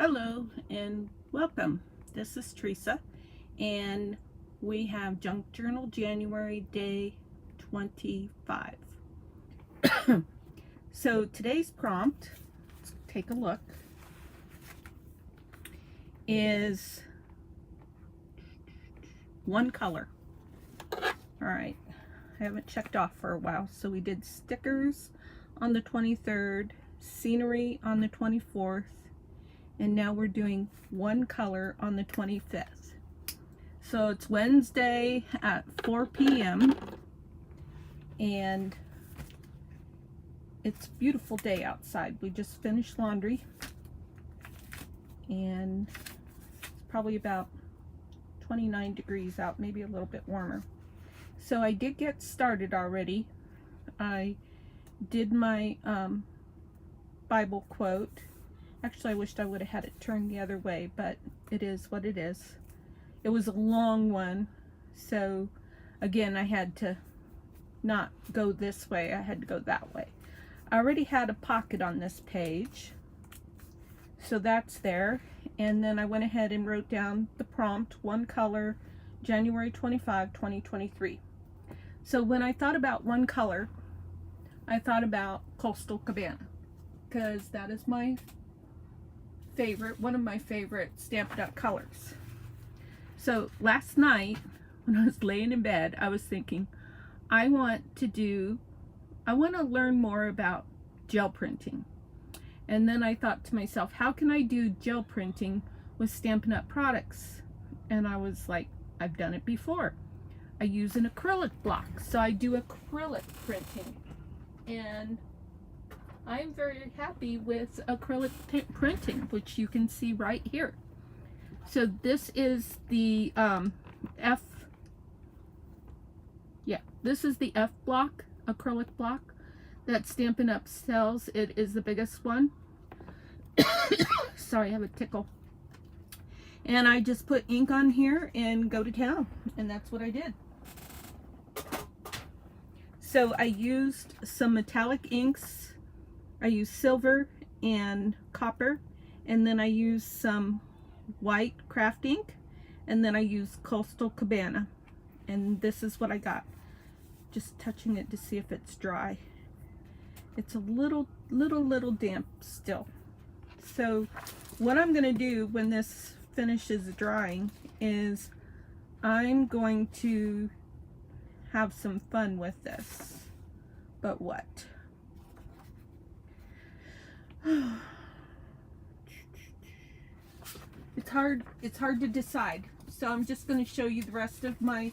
Hello and welcome. This is Teresa, and we have Junk Journal January day 25. So today's prompt, let's take a look, is one color. Alright, I haven't checked off for a while. So we did stickers on the 23rd, scenery on the 24th, and now we're doing one color on the 25th. So it's Wednesday at 4 p.m. and it's a beautiful day outside. We just finished laundry and it's probably about 29 degrees out, maybe a little bit warmer. So I did get started already. I did my Bible quote. Actually, I wished I would have had it turned the other way, but it is what it is. It was a long one, so again, I had to not go this way, I had to go that way. I already had a pocket on this page, so that's there. And then I went ahead and wrote down the prompt, one color, January 25, 2023. So when I thought about one color, I thought about Coastal Cabana, because that is my favorite, one of my favorite Stampin' Up! Colors. So last night when I was laying in bed, I was thinking, I want to learn more about gel printing. And then I thought to myself, how can I do gel printing with Stampin' Up! Products? And I was like, I've done it before. I use an acrylic block, so I do acrylic printing. And I'm very happy with acrylic printing, which you can see right here. So this is the this is the F block, acrylic block that Stampin' Up! Sells. It is the biggest one. Sorry, I have a tickle. And I just put ink on here and go to town, and that's what I did. So I used some metallic inks. I used silver and copper, and then I used some white craft ink, and then I used Coastal Cabana, and this is what I got. Just touching it to see if it's dry. It's a little damp still. So what I'm gonna do when this finishes drying is I'm going to have some fun with this. But what? It's hard to decide. So I'm just going to show you the rest of my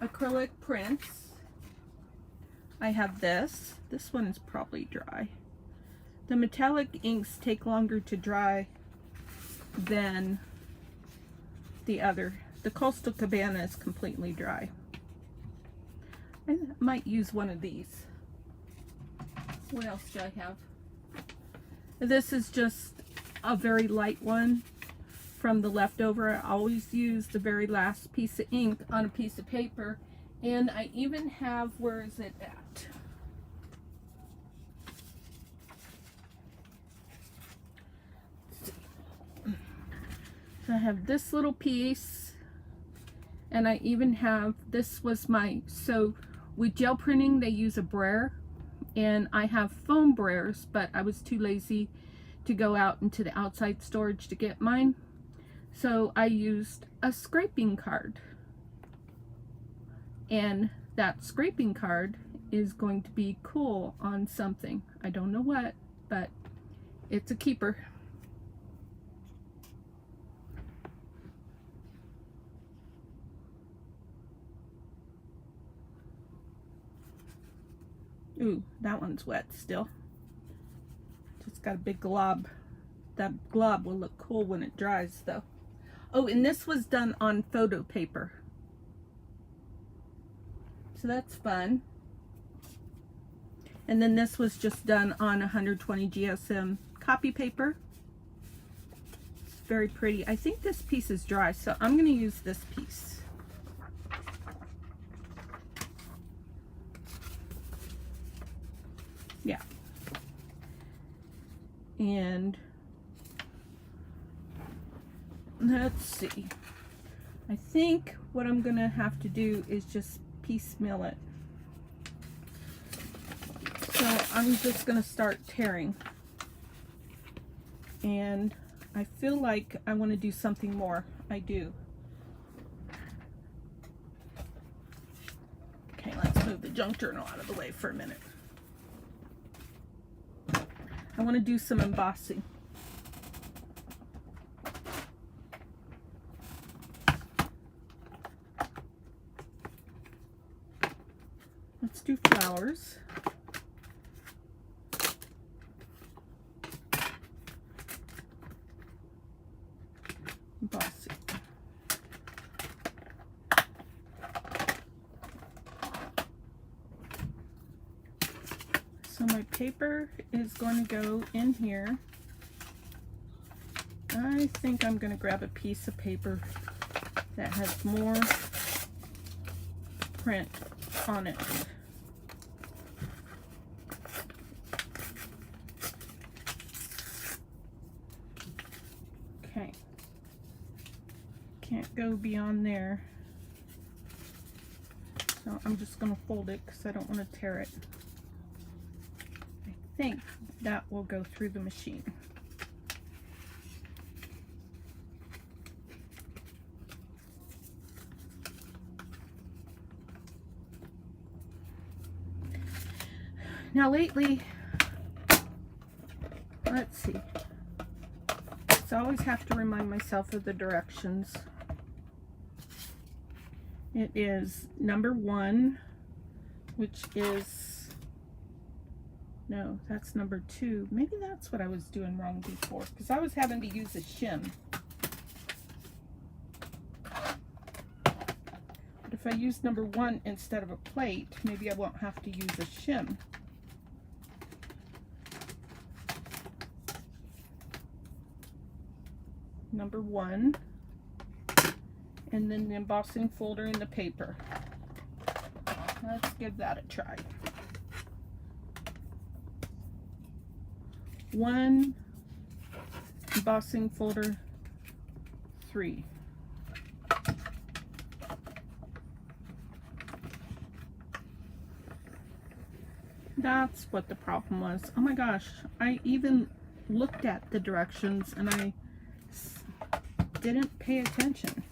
acrylic prints. I have this one is probably dry. The metallic inks take longer to dry than the other. The Coastal Cabana is completely dry. I might use one of these. What else do I have? This is just a very light one from the leftover. I always use the very last piece of ink on a piece of paper, and I even have, where is it at? So I have this little piece, and I even have, this was my, so with gel printing they use a brayer, and I have foam brayers, but I was too lazy to go out into the outside storage to get mine. So I used a scraping card. And that scraping card is going to be cool on something. I don't know what, but it's a keeper. Ooh, that one's wet still. Just got a big glob. That glob will look cool when it dries though. Oh, and this was done on photo paper. So that's fun. And then this was just done on 120 GSM copy paper. It's very pretty. I think this piece is dry, so I'm going to use this piece. Yeah. And let's see. I think what I'm gonna have to do is just piecemeal it. So I'm just gonna start tearing. And I feel like I want to do something more. I do. Okay, let's move the junk journal out of the way for a minute. I want to do some embossing. Let's do flowers. Embossing. So my paper is going to go in here. I think I'm going to grab a piece of paper that has more print on it. Okay. Can't go beyond there. So I'm just going to fold it because I don't want to tear it. I think that will go through the machine. Now lately, let's see. So I always have to remind myself of the directions. It is number 1, which is, no, that's number 2. Maybe that's what I was doing wrong before, because I was having to use a shim. But if I use number 1 instead of a plate, maybe I won't have to use a shim. Number 1, and then the embossing folder in the paper. Let's give that a try. 1, embossing folder 3. That's what the problem was. Oh my gosh, I even looked at the directions and I didn't pay attention.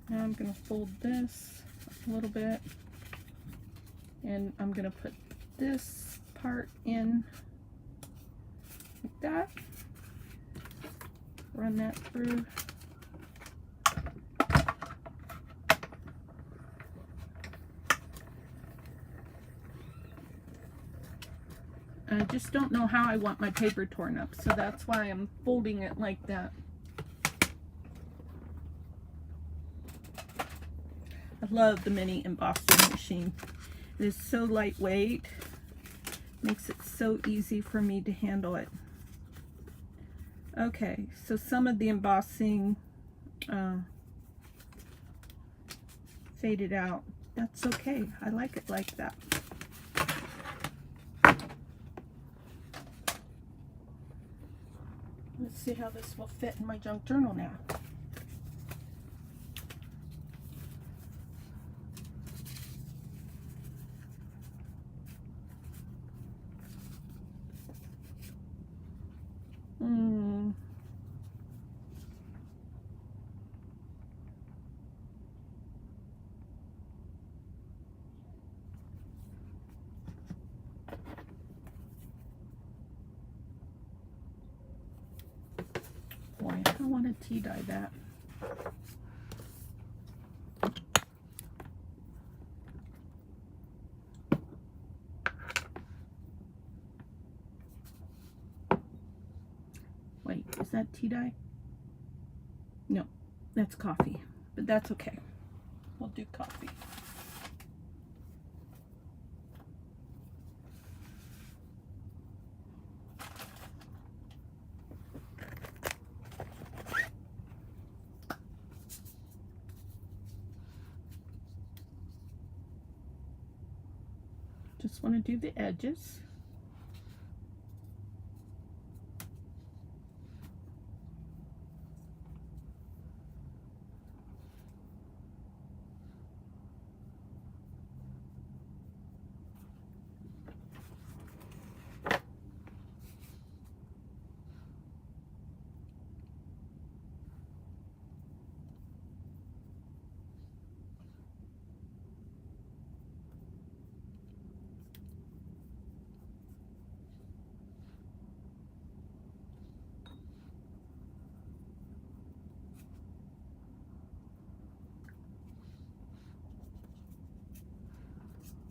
Now I'm going to fold this a little bit, and I'm going to put this part in like that. Run that through. I just don't know how I want my paper torn up, so that's why I'm folding it like that. I love the mini embossing machine. It is so lightweight, makes it so easy for me to handle it. Okay, so some of the embossing faded out. That's okay, I like it like that. Let's see how this will fit in my junk journal now. Boy, I want to tea dye that. Wait, is that tea dye? No, that's coffee, but that's okay. We'll do coffee. Just want to do the edges.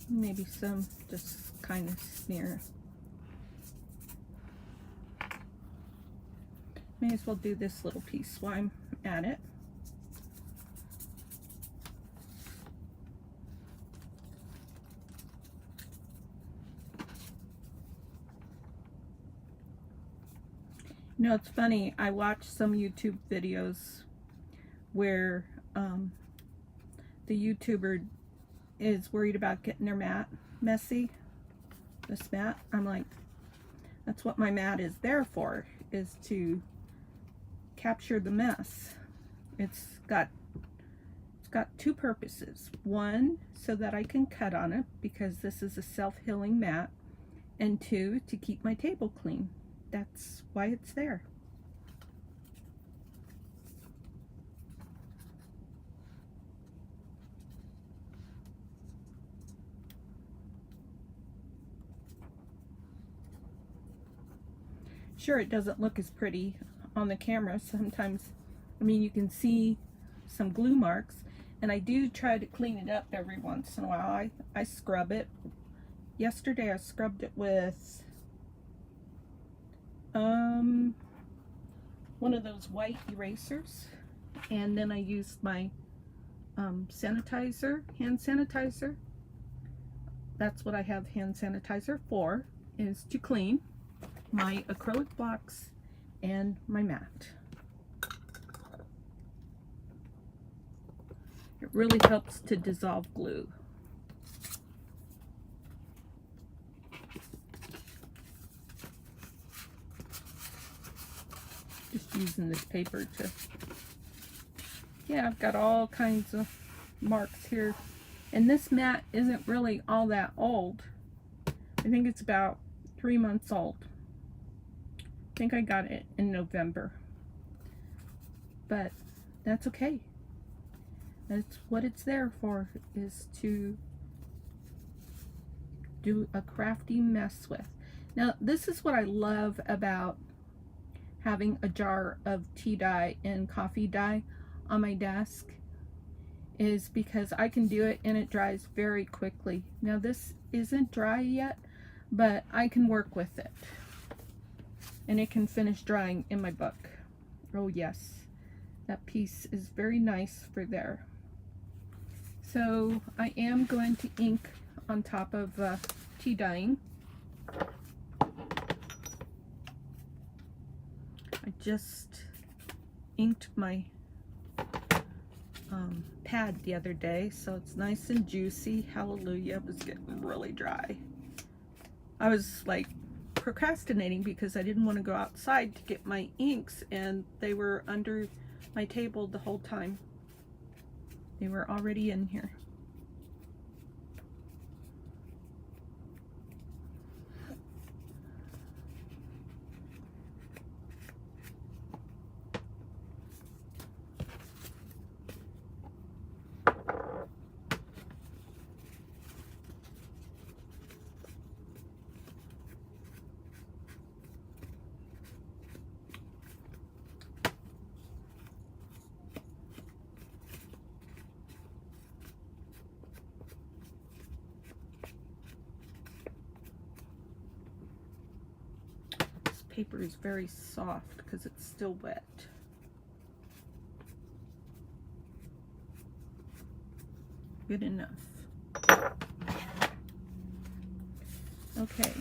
Maybe some just kind of smear. May as well do this little piece while I'm at it. You know, it's funny, I watched some YouTube videos where the YouTuber is worried about getting their mat messy. This mat, I'm like, that's what my mat is there for, is to capture the mess. It's got two purposes. One, so that I can cut on it because this is a self-healing mat, and two, to keep my table clean. That's why it's there. Sure, it doesn't look as pretty on the camera sometimes. I mean, you can see some glue marks, and I do try to clean it up every once in a while. I scrub it. Yesterday I scrubbed it with one of those white erasers, and then I used my sanitizer, hand sanitizer. That's what I have hand sanitizer for, is to clean my acrylic blocks and my mat. It really helps to dissolve glue. Just using this paper to, yeah, I've got all kinds of marks here. And this mat isn't really all that old. I think it's about 3 months old. I think I got it in November. But that's okay. That's what it's there for, is to do a crafty mess with. Now, this is what I love about having a jar of tea dye and coffee dye on my desk, is because I can do it and it dries very quickly. Now, this isn't dry yet, but I can work with it. And it can finish drying in my book. Oh yes, that piece is very nice for there. So I am going to ink on top of tea dyeing. I just inked my pad the other day, so it's nice and juicy. Hallelujah. It was getting really dry. I was like procrastinating because I didn't want to go outside to get my inks, and they were under my table the whole time. They were already in here. Paper is very soft because it's still wet. Good enough. Okay,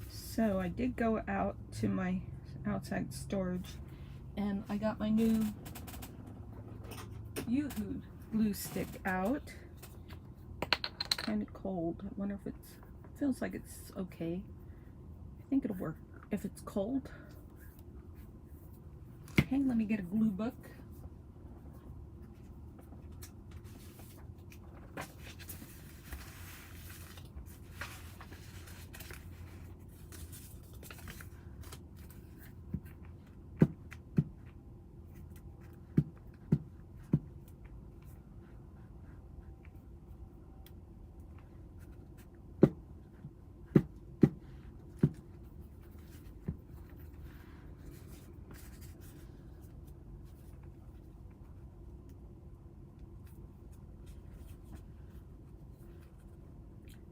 so I did go out to my outside storage and I got my new Yoo-hoo glue stick out. Kind of cold. I wonder if it's, feels like it's okay. I think it'll work if it's cold. Okay, let me get a glue book.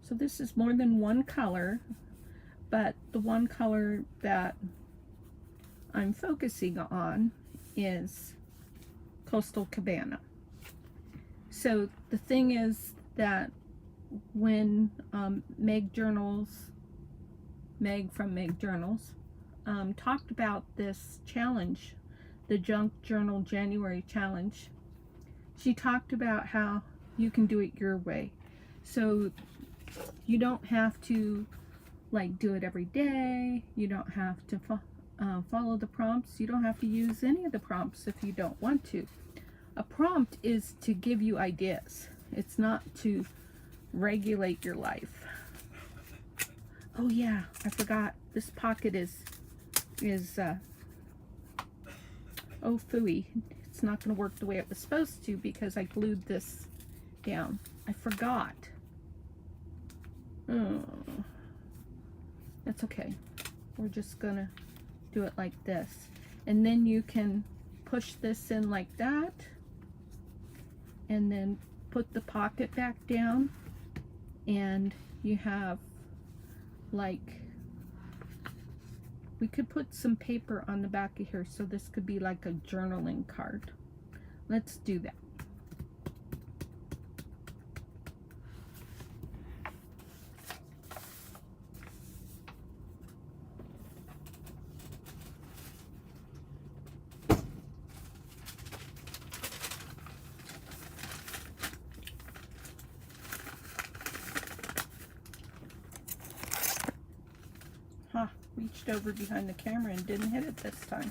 So this is more than one color, but the one color that I'm focusing on is Coastal Cabana. So the thing is that when Meg from Meg Journals talked about this challenge, the Junk Journal January challenge, she talked about how you can do it your way. So you don't have to like do it every day. You don't have to follow the prompts. You don't have to use any of the prompts if you don't want to. A prompt is to give you ideas. It's not to regulate your life. Oh yeah, I forgot. This pocket is oh phooey. It's not going to work the way it was supposed to because I glued this down. I forgot. Oh, that's okay. We're just going to do it like this. And then you can push this in like that. And then put the pocket back down. And you have like, we could put some paper on the back of here, so this could be like a journaling card. Let's do that. Reached over behind the camera and didn't hit it this time.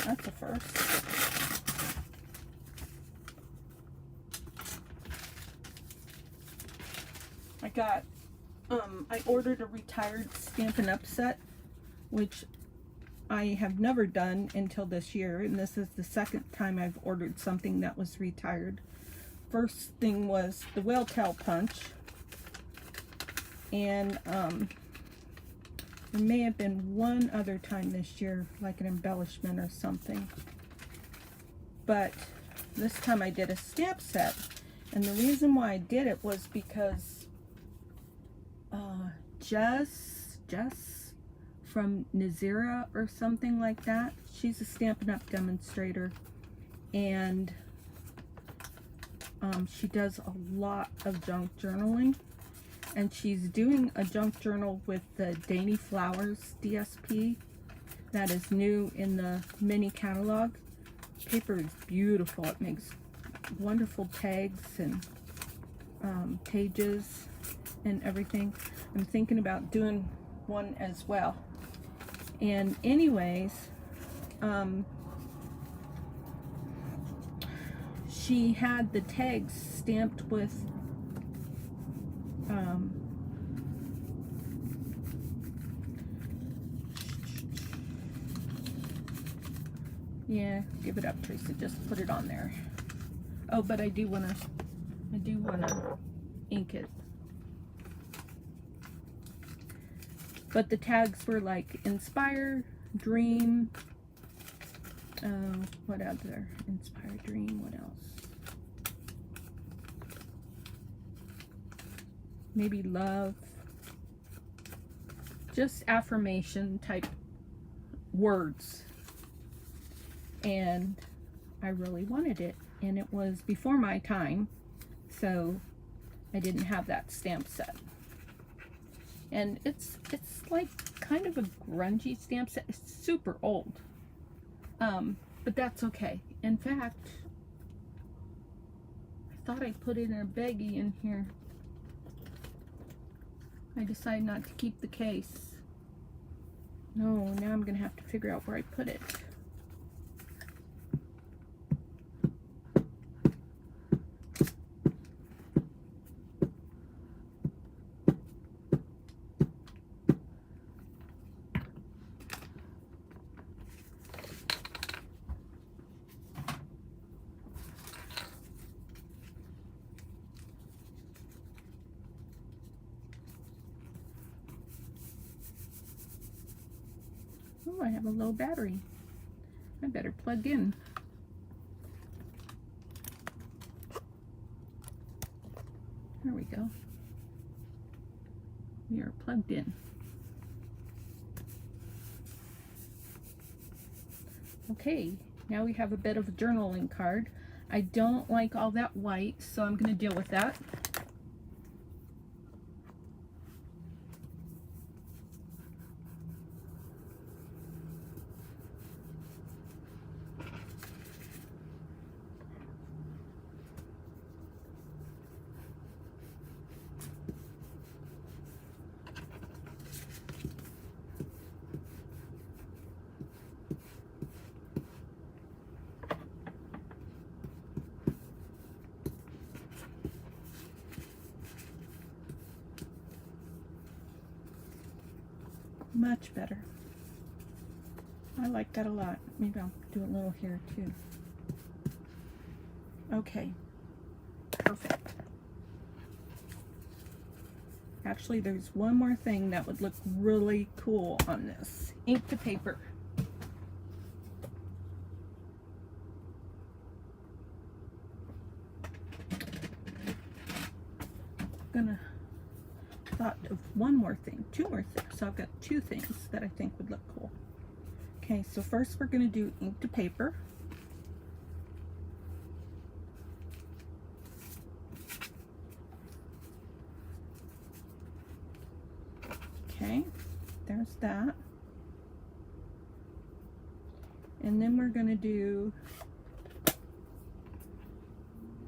That's a first. I got, I ordered a retired Stampin' Up set, which I have never done until this year, and this is the second time I've ordered something that was retired. First thing was the Whale Tail Punch, and there may have been one other time this year, like an embellishment or something. But this time I did a stamp set. And the reason why I did it was because Jess from Nazira or something like that, she's a Stampin' Up demonstrator. And she does a lot of junk journaling. And she's doing a junk journal with the Dainty Flowers DSP that is new in the mini catalog. Paper is beautiful. It makes wonderful tags and pages and everything. I'm thinking about doing one as well. And anyways, she had the tags stamped with yeah, give it up, Teresa. Just put it on there. Oh, but I do wanna ink it. But the tags were like inspire, dream. What other? Inspire, dream. What else? Maybe love. Just affirmation type words. And I really wanted it, and it was before my time, so I didn't have that stamp set. And it's like kind of a grungy stamp set. It's super old, but that's okay. In fact, I thought I put it in a baggie in here. I decided not to keep the case. No, now I'm gonna have to figure out where I put it. Oh, I have a low battery. I better plug in. There we go. We are plugged in. Okay, now we have a bit of a journaling card. I don't like all that white, so I'm going to deal with that. Much better. I like that a lot. Maybe I'll do a little here too. Okay, perfect. Actually, there's one more thing that would look really cool on this. Ink to paper. Thought of one more thing, two more things. So I've got two things that I think would look cool. Okay, so first we're going to do ink to paper. Okay, there's that. And then we're going to do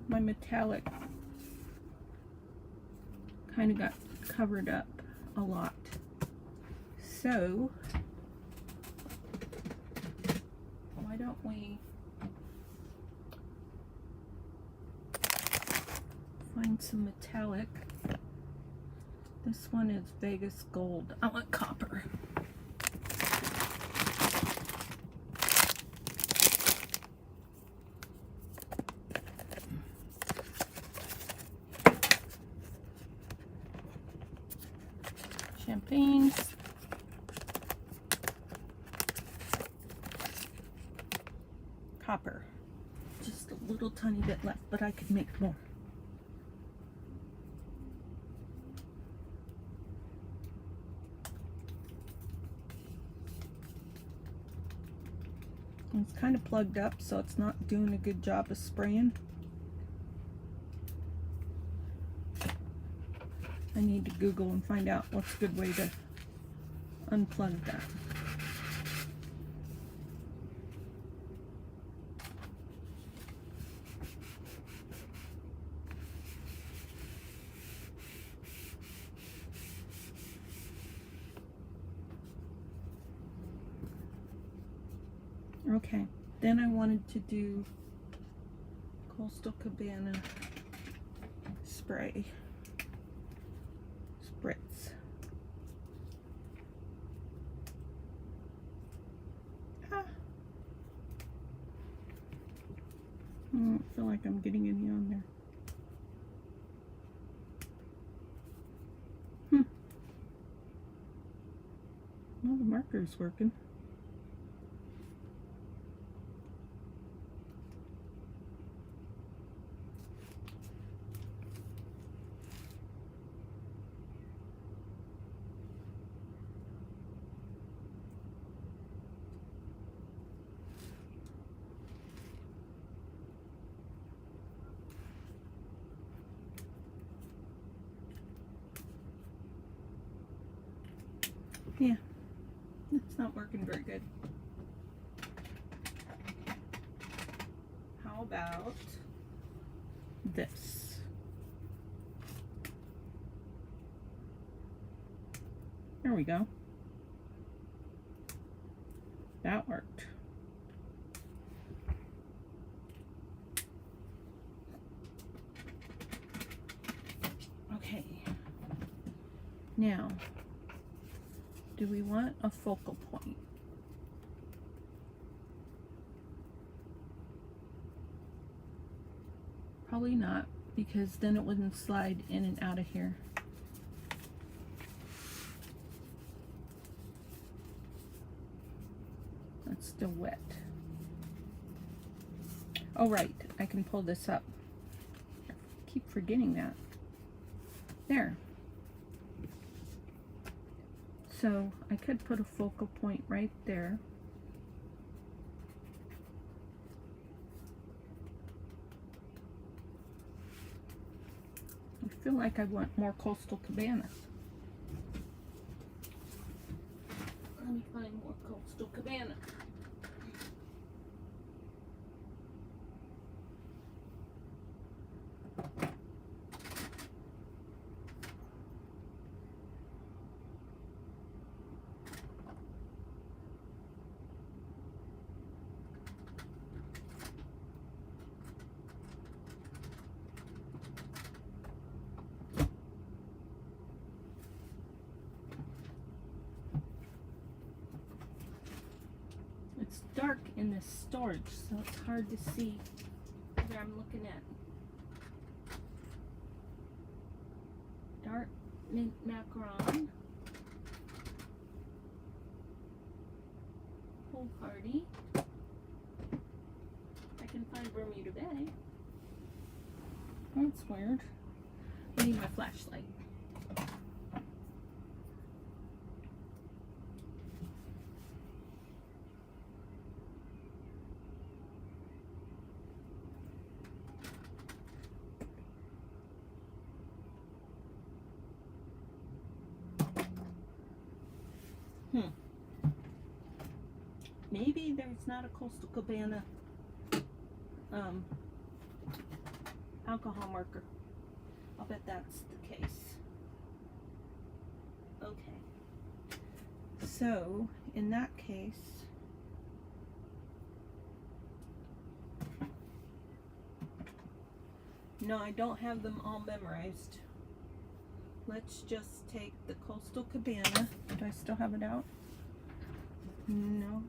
my metallic. Kind of got covered up a lot. So why don't we find some metallic? This one is Vegas gold. I want copper. Champagne. Copper. Just a little tiny bit left, but I could make more. And it's kind of plugged up, so it's not doing a good job of spraying. I need to Google and find out what's a good way to unplug that. Okay, then I wanted to do Coastal Cabana spray. Spritz. Ah. I don't feel like I'm getting any on there. Well, the marker's working. Yeah, it's not working very good. How about this? There we go. That worked. Okay. Now, do we want a focal point? Probably not, because then it wouldn't slide in and out of here. That's still wet. Oh right, I can pull this up. I keep forgetting that. There. So I could put a focal point right there. I feel like I want more coastal cabanas. Let me find more coastal cabana. It's dark in this storage, so it's hard to see what I'm looking at. Dark mint macaron, wholehearty. I can find Bermuda Bay. That's weird. I need my flashlight. Maybe there's not a coastal cabana alcohol marker. I'll bet that's the case. Okay. So, in that case, no, I don't have them all memorized. Let's just take the coastal cabana. Do I still have it out? No.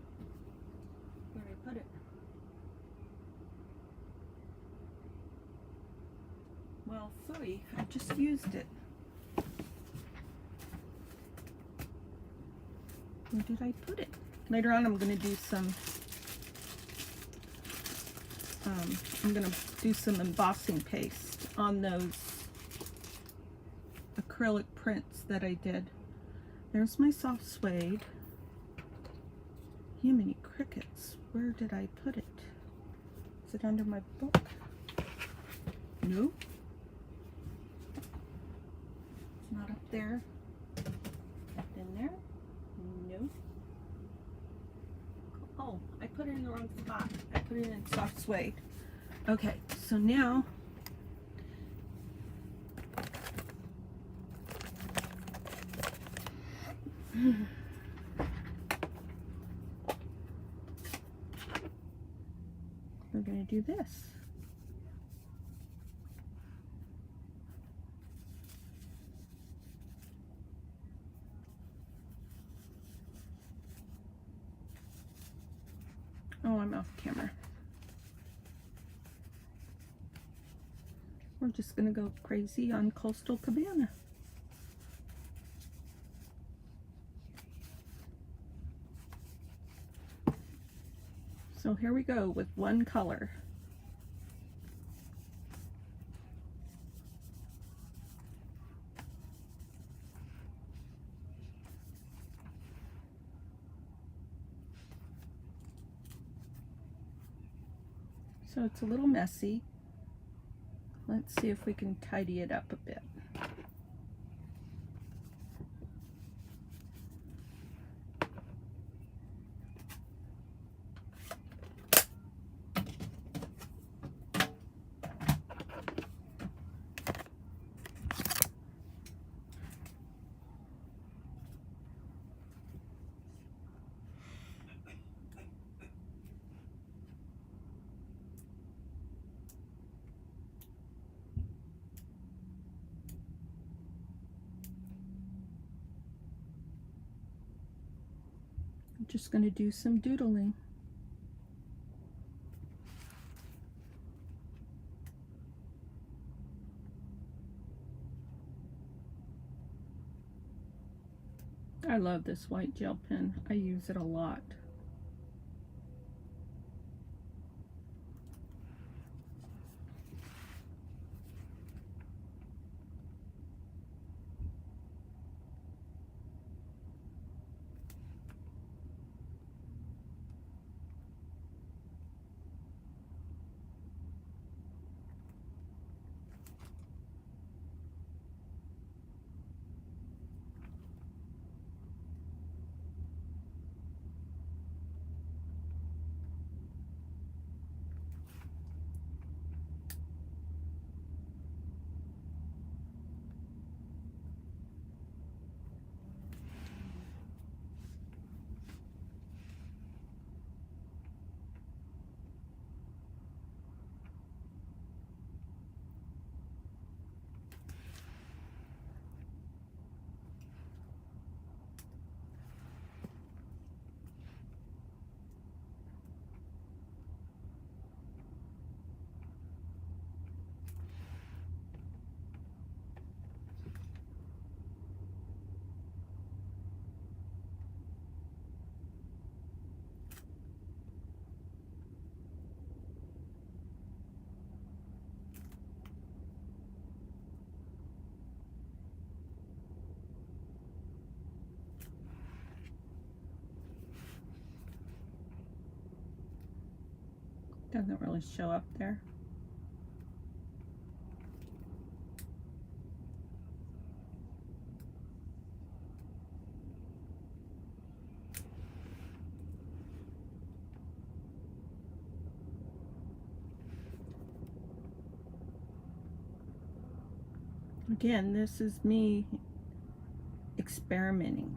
Where did I put it? Well, phooey, I just used it. Where did I put it? Later on I'm going to do some embossing paste on those acrylic prints that I did. There's my soft suede. Many crickets. Where did I put it? Is it under my book? No. It's not up there. In there? No. Oh, I put it in the wrong spot. I put it in soft suede. Okay, so now we're going to do this. Oh, I'm off camera. We're just going to go crazy on coastal cabana. So here we go with one color. So it's a little messy. Let's see if we can tidy it up a bit. I'm just going to do some doodling. I love this white gel pen. I use it a lot. Doesn't really show up there. Again, this is me experimenting.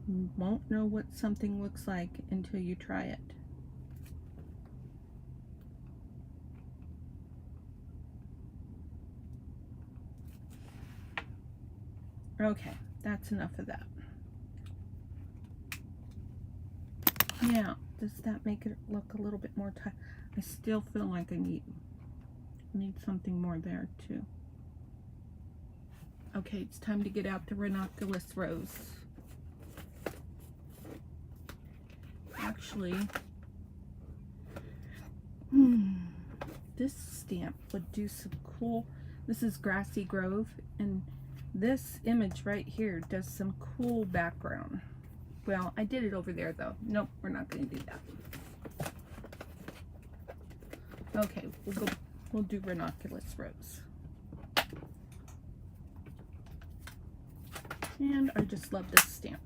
You won't know what something looks like until you try it. Okay, that's enough of that. Now, does that make it look a little bit more tight? I still feel like I need something more there too. Okay, it's time to get out the ranunculus rose. Actually, this stamp would do some cool, this is Grassy Grove, and this image right here does some cool background. Well, I did it over there though. Nope, we're not going to do that. Okay, we'll do ranunculus rose. And I just love this stamp.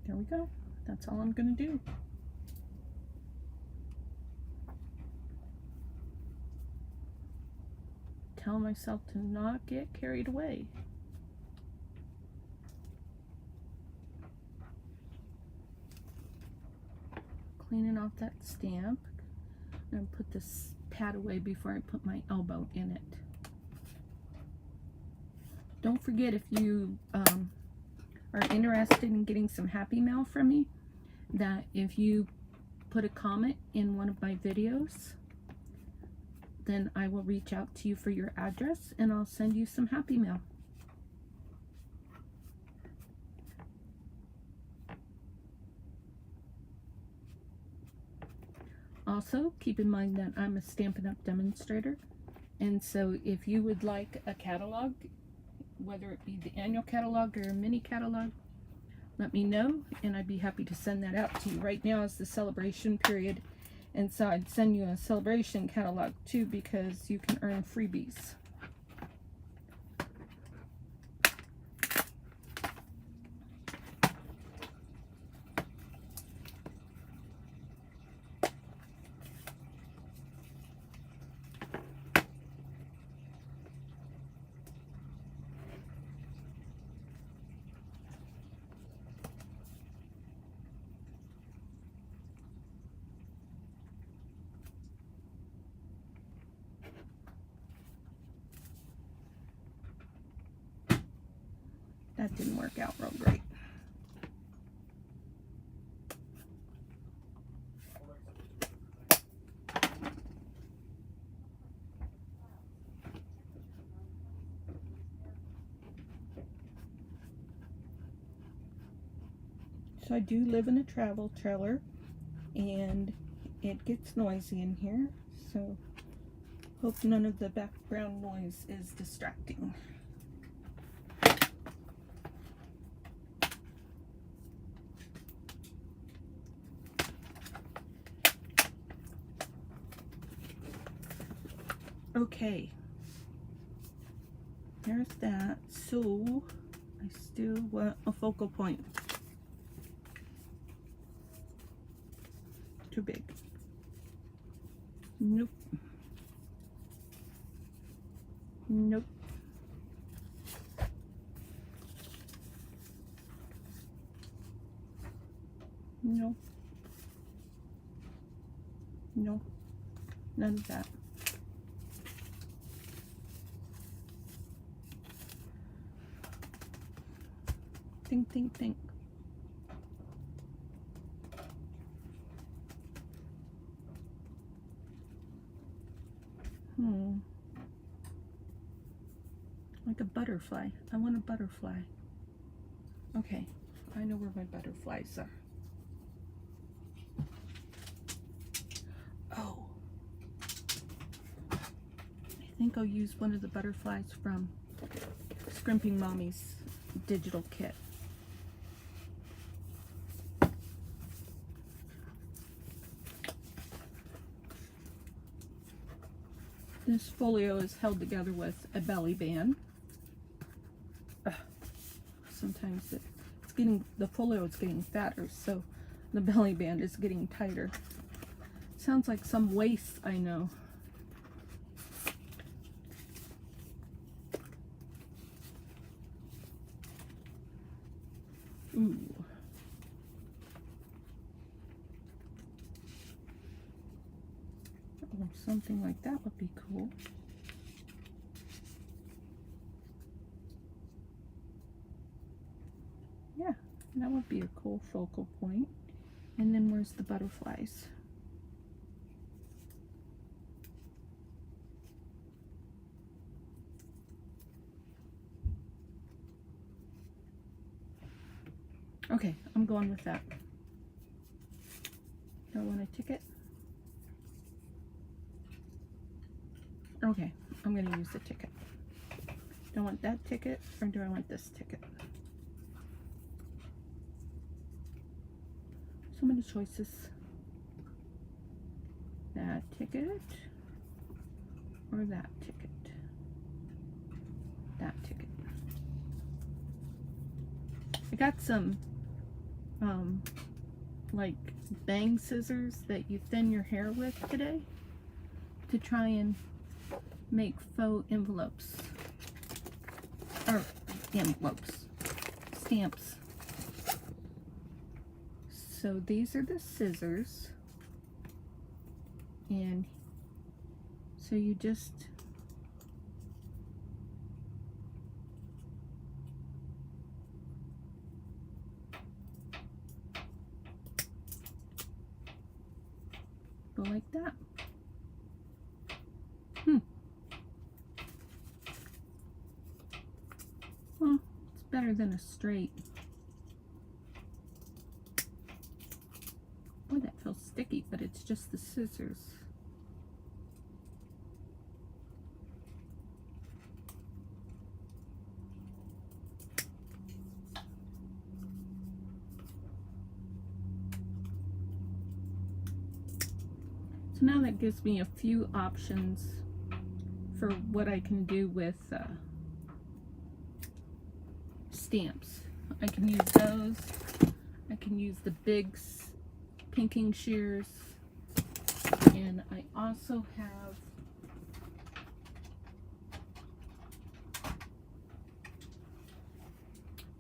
There we go. That's all I'm going to do. Tell myself to not get carried away. Cleaning off that stamp. I'm going to put this pad away before I put my elbow in it. Don't forget, if you are interested in getting some happy mail from me, that if you put a comment in one of my videos, then I will reach out to you for your address and I'll send you some happy mail. Also, keep in mind that I'm a Stampin' Up! Demonstrator, and so if you would like a catalog, whether it be the annual catalog or a mini catalog, let me know and I'd be happy to send that out to you. Right now is the celebration period, and so I'd send you a celebration catalog too, because you can earn freebies. That didn't work out real great. So I do live in a travel trailer and it gets noisy in here, so hope none of the background noise is distracting. Okay, there's that. So I still want a focal point. Too big. Nope. Nope. Nope. Nope. None of that. Think, think, think. Like a butterfly. I want a butterfly. Okay, I know where my butterflies are. Oh, I think I'll use one of the butterflies from Scrimping Mommy's digital kit. This folio is held together with a belly band. Sometimes it's getting, the folio is getting fatter, so the belly band is getting tighter. Sounds like some waist, I know. Ooh. Oh, something like that would be cool. Yeah, that would be a cool focal point. And then where's the butterflies? Okay, I'm going with that. Do I want a ticket? Okay, I'm going to use the ticket. Do I want that ticket or do I want this ticket? So many choices. That ticket or that ticket? That ticket. I got some like bang scissors that you thin your hair with today to try and make faux envelopes, or stamps. So these are the scissors, and so you just go like that. Well, it's better than a straight. Boy, that feels sticky, but it's just the scissors. So now that gives me a few options for what I can do with stamps. I can use those. I can use the big pinking shears. And I also have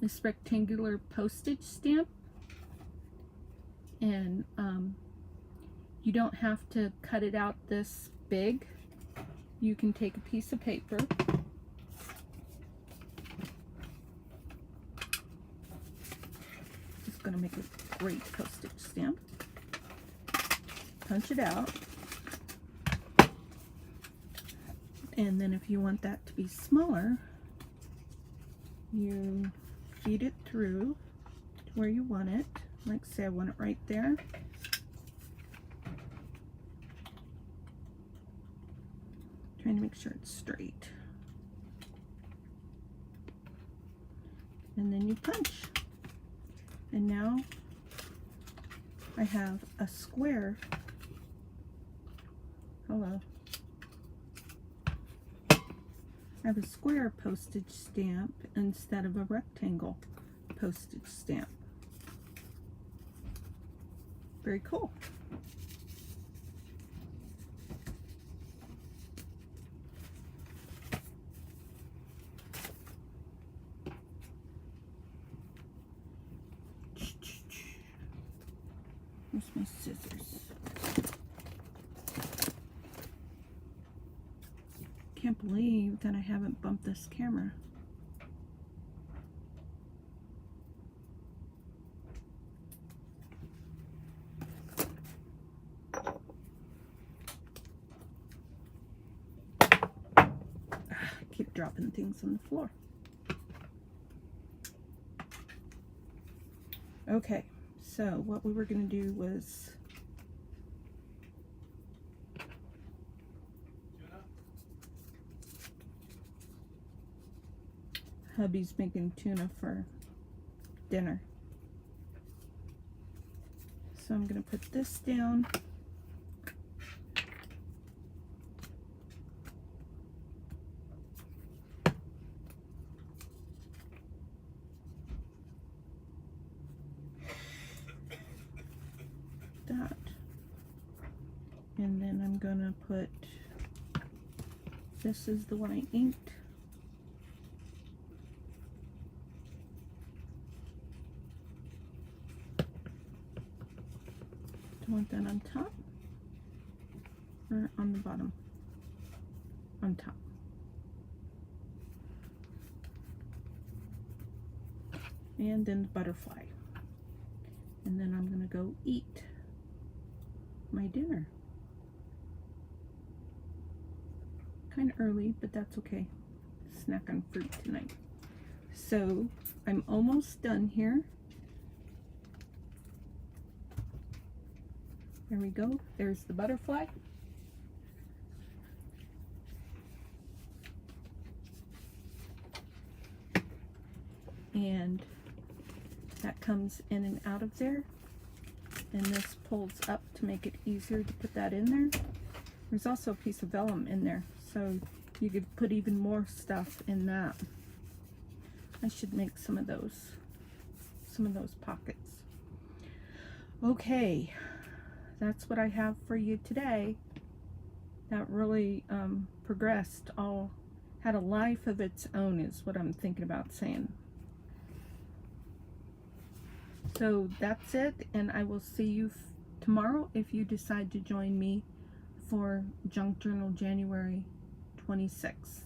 this rectangular postage stamp. And you don't have to cut it out this big. You can take a piece of paper, just going to make a great postage stamp, punch it out, and then if you want that to be smaller, you feed it through to where you want it. Like say I want it right there. Trying to make sure it's straight. And then you punch. And now I have a square. Hello. I have a square postage stamp instead of a rectangle postage stamp. Very cool. Where's my scissors? Can't believe that I haven't bumped this camera. I keep dropping things on the floor. Okay, so what we were going to do was hubby's making tuna for dinner. So I'm going to put this down. That. And then I'm going to put, this is the one I inked. Do you want that on top or on the bottom? On top. And then the butterfly. And then I'm going to go eat my dinner. Kind of early, but that's okay. Snack on fruit tonight. So I'm almost done here. There we go. There's the butterfly. And that comes in and out of there. And this pulls up to make it easier to put that in there. There's also a piece of vellum in there, so you could put even more stuff in that. I should make some of those pockets. Okay, that's what I have for you today. That really progressed, had a life of its own is what I'm thinking about saying. So that's it, and I will see you tomorrow if you decide to join me for Junk Journal January 26th.